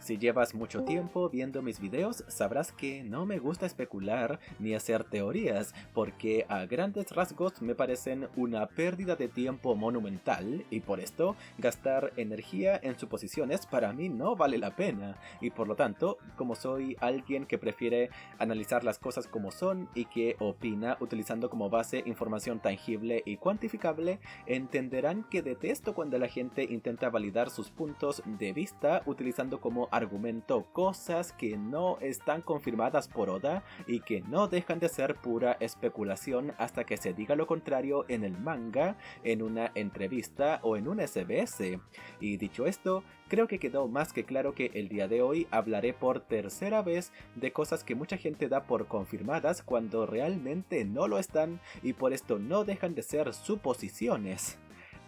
Si llevas mucho tiempo viendo mis videos, sabrás que no me gusta especular ni hacer teorías, porque a grandes rasgos me parecen una pérdida de tiempo monumental, y por esto, gastar energía en suposiciones para mí no vale la pena, y por lo tanto, como soy alguien que prefiere analizar las cosas como son y que opina utilizando como base información tangible y cuantificable, entenderán que detesto cuando la gente intenta validar sus puntos de vista utilizando como argumento cosas que no están confirmadas por Oda y que no dejan de ser pura especulación hasta que se diga lo contrario en el manga, en una entrevista o en un SBS. Y dicho esto, creo que quedó más que claro que el día de hoy hablaré por tercera vez de cosas que mucha gente da por confirmadas cuando realmente no lo están y por esto no dejan de ser suposiciones.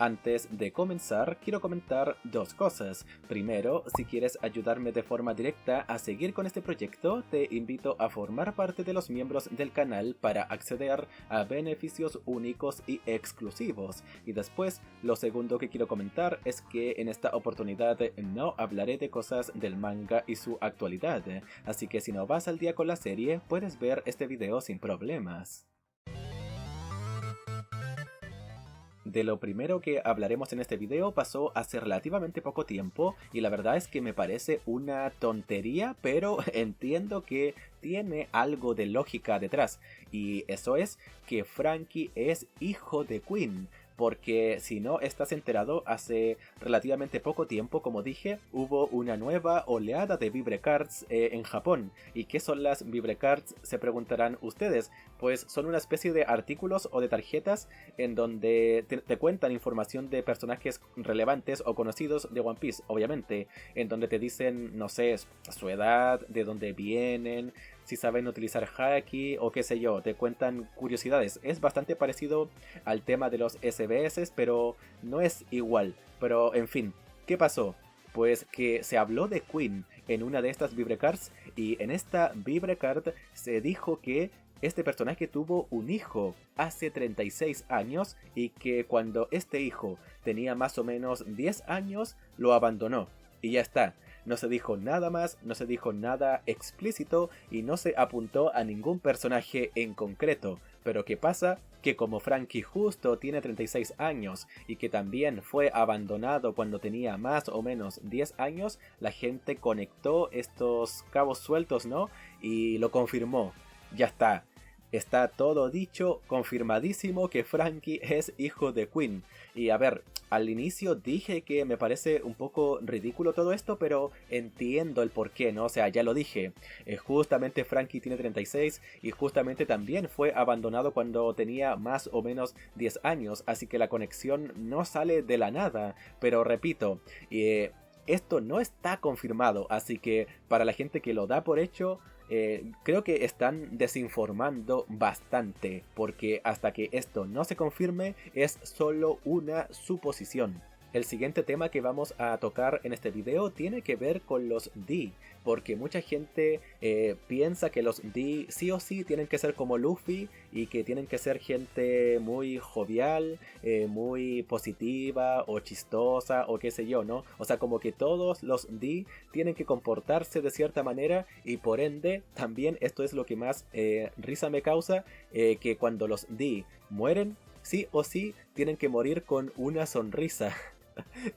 Antes de comenzar, quiero comentar dos cosas. Primero, si quieres ayudarme de forma directa a seguir con este proyecto, te invito a formar parte de los miembros del canal para acceder a beneficios únicos y exclusivos. Y después, lo segundo que quiero comentar es que en esta oportunidad no hablaré de cosas del manga y su actualidad, así que si no vas al día con la serie, puedes ver este video sin problemas. De lo primero que hablaremos en este video pasó hace relativamente poco tiempo y la verdad es que me parece una tontería, pero entiendo que tiene algo de lógica detrás, y eso es que Franky es hijo de Queen. Porque si no estás enterado, hace relativamente poco tiempo, como dije, hubo una nueva oleada de Vibrecards en Japón. ¿Y qué son las Vibrecards? Se preguntarán ustedes. Pues son una especie de artículos o de tarjetas en donde te cuentan información de personajes relevantes o conocidos de One Piece, obviamente. En donde te dicen, no sé, su edad, de dónde vienen, si saben utilizar haki o qué sé yo, te cuentan curiosidades. Es bastante parecido al tema de los SBS, pero no es igual. Pero en fin, ¿qué pasó? Pues que se habló de Queen en una de estas Vibrecards y en esta Vibrecard se dijo que este personaje tuvo un hijo hace 36 años y que cuando este hijo tenía más o menos 10 años lo abandonó. Y ya está. No se dijo nada más, no se dijo nada explícito y no se apuntó a ningún personaje en concreto. Pero ¿qué pasa? Que como Franky justo tiene 36 años y que también fue abandonado cuando tenía más o menos 10 años, la gente conectó estos cabos sueltos, ¿no? Y lo confirmó. Ya está. Está todo dicho, confirmadísimo que Franky es hijo de Queen. Y a ver, al inicio dije que me parece un poco ridículo todo esto, pero entiendo el porqué, ¿no? O sea, ya lo dije. Justamente Franky tiene 36 y justamente también fue abandonado cuando tenía más o menos 10 años, así que la conexión no sale de la nada. Pero repito, esto no está confirmado, así que para la gente que lo da por hecho, creo que están desinformando bastante, porque hasta que esto no se confirme es solo una suposición. El siguiente tema que vamos a tocar en este video tiene que ver con los D, porque mucha gente piensa que los D sí o sí tienen que ser como Luffy y que tienen que ser gente muy jovial, muy positiva o chistosa o qué sé yo, ¿no? O sea, como que todos los D tienen que comportarse de cierta manera y por ende también esto es lo que más risa me causa, que cuando los D mueren, sí o sí tienen que morir con una sonrisa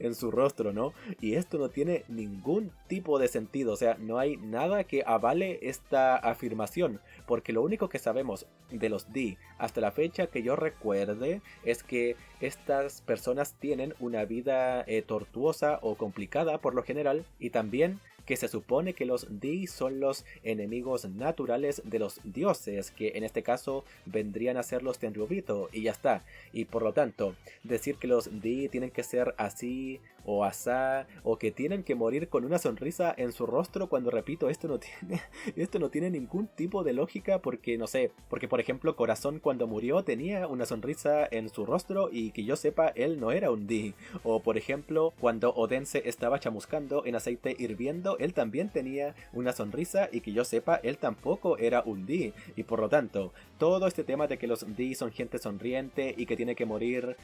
en su rostro, ¿no? Y esto no tiene ningún tipo de sentido, o sea, no hay nada que avale esta afirmación, porque lo único que sabemos de los D hasta la fecha que yo recuerde es que estas personas tienen una vida tortuosa o complicada por lo general, y también que se supone que los D son los enemigos naturales de los dioses, que en este caso vendrían a ser los Tenryubito, y ya está. Y por lo tanto, decir que los D tienen que ser así o asá, o que tienen que morir con una sonrisa en su rostro, cuando repito, esto no tiene ningún tipo de lógica, porque no sé, porque por ejemplo Corazón cuando murió tenía una sonrisa en su rostro y que yo sepa él no era un D, o por ejemplo cuando Odense estaba chamuscando en aceite hirviendo él también tenía una sonrisa y que yo sepa él tampoco era un D, y por lo tanto todo este tema de que los D son gente sonriente y que tiene que morir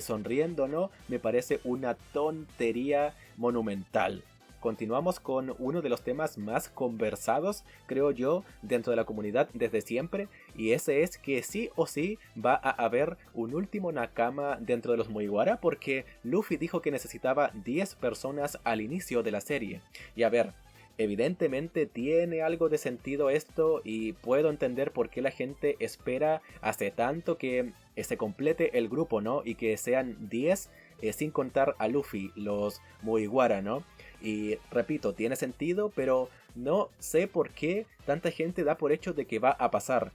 sonriendo, ¿no? Me parece una tontería monumental. continuamos con uno de los temas más conversados, creo yo, dentro de la comunidad desde siempre, y ese es que sí o sí va a haber un último Nakama dentro de los Mugiwara, porque Luffy dijo que necesitaba 10 personas al inicio de la serie. Y a ver, evidentemente tiene algo de sentido esto y puedo entender por qué la gente espera hace tanto que se complete el grupo, ¿no? Y que sean 10 sin contar a Luffy, los Mugiwara, ¿no? Y repito, tiene sentido, pero no sé por qué tanta gente da por hecho de que va a pasar.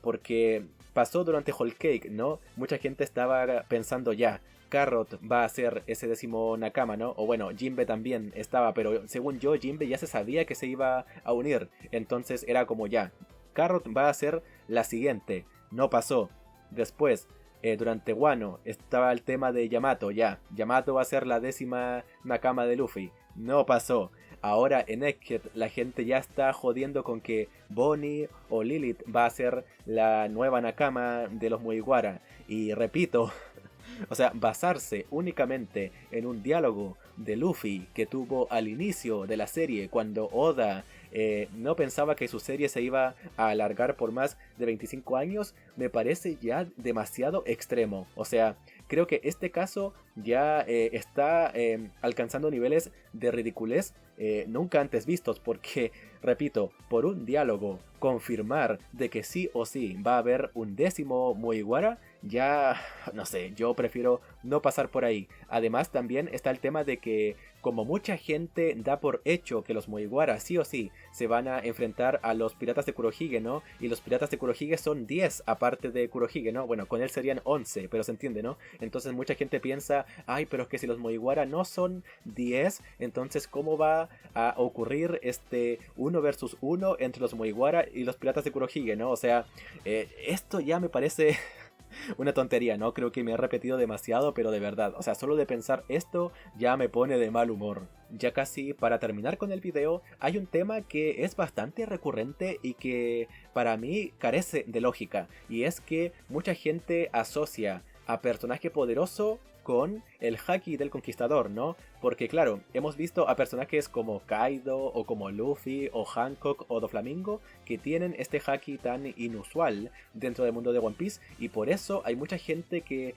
Porque pasó durante Whole Cake, ¿no? Mucha gente estaba pensando ya, Carrot va a ser ese 10º Nakama, ¿no? O bueno, Jinbe también estaba, pero según yo, Jinbe ya se sabía que se iba a unir. Entonces era como ya, Carrot va a ser la siguiente. No pasó. Después, durante Wano, estaba el tema de Yamato, ya. Yamato va a ser la 10ª Nakama de Luffy. No pasó. Ahora en Egghead la gente ya está jodiendo con que Bonnie o Lilith va a ser la nueva Nakama de los Mugiwara. Y repito, o sea, basarse únicamente en un diálogo de Luffy que tuvo al inicio de la serie cuando Oda no pensaba que su serie se iba a alargar por más de 25 años, me parece ya demasiado extremo. O sea, creo que este caso ya está alcanzando niveles de ridiculez nunca antes vistos, porque, repito, por un diálogo confirmar de que sí o sí va a haber un 10º Mugiwara, ya no sé, yo prefiero no pasar por ahí. Además también está el tema de que como mucha gente da por hecho que los Mugiwara sí o sí se van a enfrentar a los piratas de Kurohige, ¿no? Y los piratas de Kurohige son 10 aparte de Kurohige, ¿no? Bueno, con él serían 11, pero se entiende, ¿no? Entonces mucha gente piensa, ay, pero es que si los Mugiwara no son 10, entonces ¿cómo va a ocurrir este 1 versus 1 entre los Mugiwara y los piratas de Kurohige, ¿no? O sea, esto ya me parece una tontería, ¿no? Creo que me he repetido demasiado, pero de verdad, o sea, solo de pensar esto ya me pone de mal humor. Ya casi para terminar con el video, hay un tema que es bastante recurrente y que para mí carece de lógica, y es que mucha gente asocia a personaje poderoso con el haki del conquistador, ¿no? Porque claro, hemos visto a personajes como Kaido o como Luffy o Hancock o Doflamingo que tienen este haki tan inusual dentro del mundo de One Piece, y por eso hay mucha gente que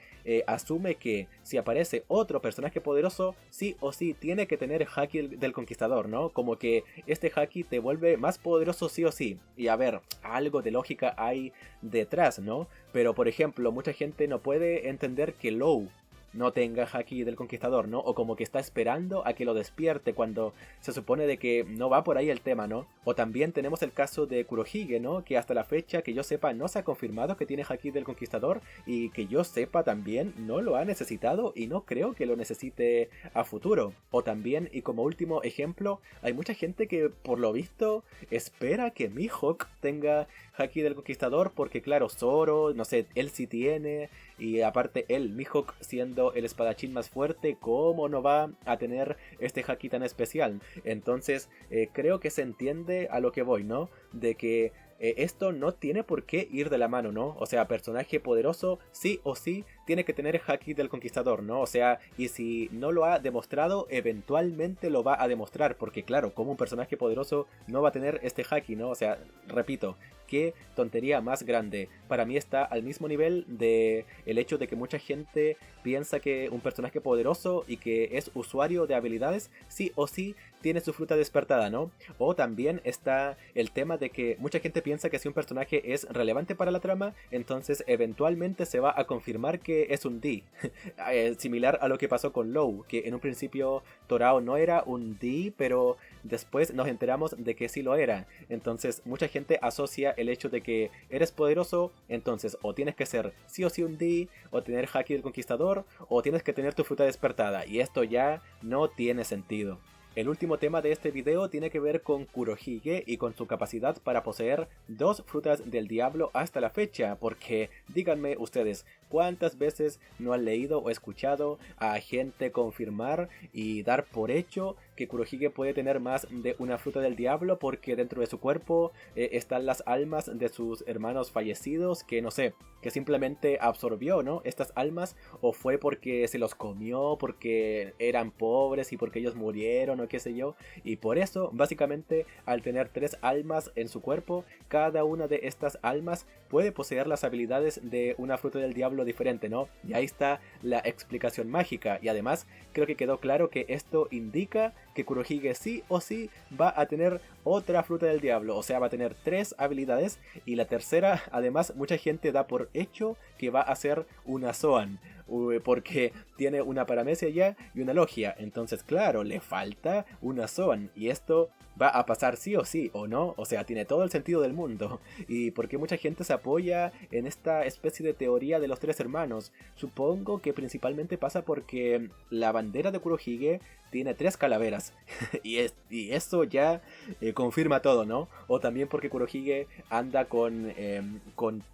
asume que si aparece otro personaje poderoso, sí o sí tiene que tener haki del conquistador, ¿no? Como que este haki te vuelve más poderoso sí o sí. Y a ver, algo de lógica hay detrás, ¿no? Pero por ejemplo, mucha gente no puede entender que Law no tenga haki del conquistador, ¿no? O como que está esperando a que lo despierte cuando se supone de que no va por ahí el tema, ¿no? O también tenemos el caso de Kurohige, ¿no? Que hasta la fecha que yo sepa no se ha confirmado que tiene haki del conquistador, y que yo sepa también no lo ha necesitado y no creo que lo necesite a futuro. O también, y como último ejemplo, hay mucha gente que por lo visto espera que Mihawk tenga haki del conquistador porque claro, Zoro, no sé, él sí tiene, y aparte él, Mihawk, siendo el espadachín más fuerte, ¿cómo no va a tener este haki tan especial? Entonces creo que se entiende a lo que voy, ¿no? De que esto no tiene por qué ir de la mano, ¿no? O sea, personaje poderoso sí o sí tiene que tener haki del conquistador, ¿no? O sea, y si no lo ha demostrado, eventualmente lo va a demostrar, porque claro, como un personaje poderoso no va a tener este haki, ¿no? O sea, repito, qué tontería más grande. Para mí está al mismo nivel de el hecho de que mucha gente piensa que un personaje poderoso y que es usuario de habilidades sí o sí tiene su fruta despertada, ¿no? O también está el tema de que mucha gente piensa que si un personaje es relevante para la trama, entonces eventualmente se va a confirmar que es un D. Similar a lo que pasó con Law, que en un principio Torao no era un D, pero después nos enteramos de que sí lo era. Entonces mucha gente asocia el hecho de que eres poderoso, entonces o tienes que ser sí o sí un D, o tener haki del conquistador, o tienes que tener tu fruta despertada, y esto ya no tiene sentido. El último tema de este video tiene que ver con Kurohige y con su capacidad para poseer 2 frutas del diablo hasta la fecha, porque díganme ustedes, ¿cuántas veces no han leído o escuchado a gente confirmar y dar por hecho que Kurohige puede tener más de una fruta del diablo porque dentro de su cuerpo están las almas de sus hermanos fallecidos que no sé, que simplemente absorbió, ¿no? Estas almas, o fue porque se los comió, porque eran pobres y porque ellos murieron o qué sé yo, y por eso básicamente al tener 3 almas en su cuerpo, cada una de estas almas puede poseer las habilidades de una fruta del diablo diferente, ¿no? Y ahí está la explicación mágica, y además creo que quedó claro que esto indica que Kurohige sí o sí va a tener otra fruta del diablo, o sea, va a tener 3 habilidades, y la tercera, además, mucha gente da por hecho que va a ser una Zoan, porque tiene una paramecia ya y una logia, entonces claro, le falta una Zoan, y esto va a pasar sí o sí, o no, o sea, tiene todo el sentido del mundo. Y porque mucha gente se apoya en esta especie de teoría de los 3 hermanos, supongo que principalmente pasa porque la bandera de Kurohige tiene 3 calaveras, y eso ya confirma todo, ¿no? O también porque Kurohige anda con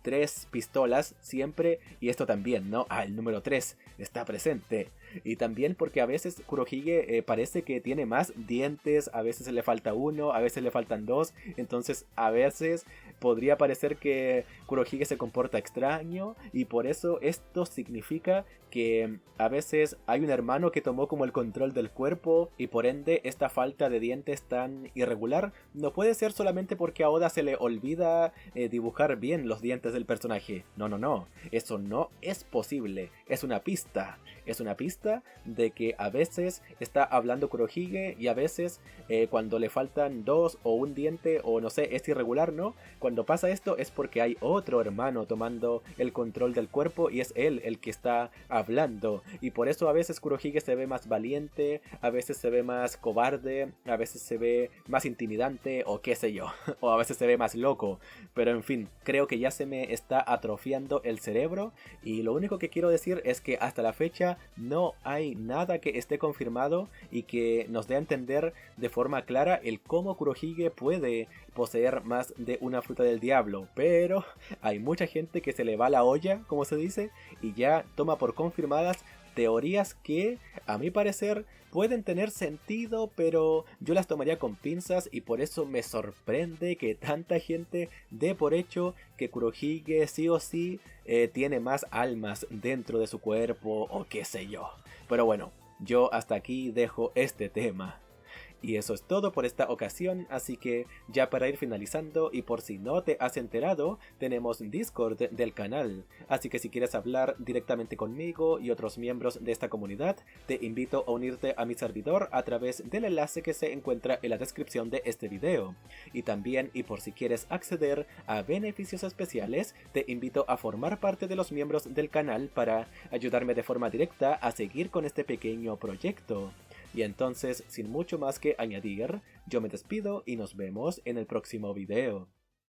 3 pistolas siempre, y esto también, ¿no? Ah, el número 3 está presente. Y también porque a veces Kurohige parece que tiene más dientes, a veces le falta uno, a veces le faltan 2, entonces a veces podría parecer que Kurohige se comporta extraño, y por eso esto significa que a veces hay un hermano que tomó como el control del cuerpo, y por ende esta falta de dientes tan irregular no puede ser solamente porque a Oda se le olvida dibujar bien los dientes del personaje. No, no, no, eso no es posible, es una pista. Es una pista de que a veces está hablando Kurohige y a veces cuando le faltan 2 o un diente o no sé, es irregular, ¿no? Cuando pasa esto es porque hay otro hermano tomando el control del cuerpo y es él el que está hablando. Y por eso a veces Kurohige se ve más valiente, a veces se ve más cobarde, a veces se ve más intimidante o qué sé yo. O a veces se ve más loco. Pero en fin, creo que ya se me está atrofiando el cerebro y lo único que quiero decir es que hasta la fecha no hay nada que esté confirmado y que nos dé a entender de forma clara el cómo Kurohige puede poseer más de una fruta del diablo, pero hay mucha gente que se le va la olla, como se dice, y ya toma por confirmadas teorías que, a mi parecer, pueden tener sentido, pero yo las tomaría con pinzas, y por eso me sorprende que tanta gente dé por hecho que Kurohige sí o sí tiene más almas dentro de su cuerpo o qué sé yo. Pero bueno, yo hasta aquí dejo este tema. Y eso es todo por esta ocasión, así que ya para ir finalizando y por si no te has enterado, tenemos Discord del canal, así que si quieres hablar directamente conmigo y otros miembros de esta comunidad, te invito a unirte a mi servidor a través del enlace que se encuentra en la descripción de este video. Y también, y por si quieres acceder a beneficios especiales, te invito a formar parte de los miembros del canal para ayudarme de forma directa a seguir con este pequeño proyecto. Y entonces, sin mucho más que añadir, yo me despido y nos vemos en el próximo video.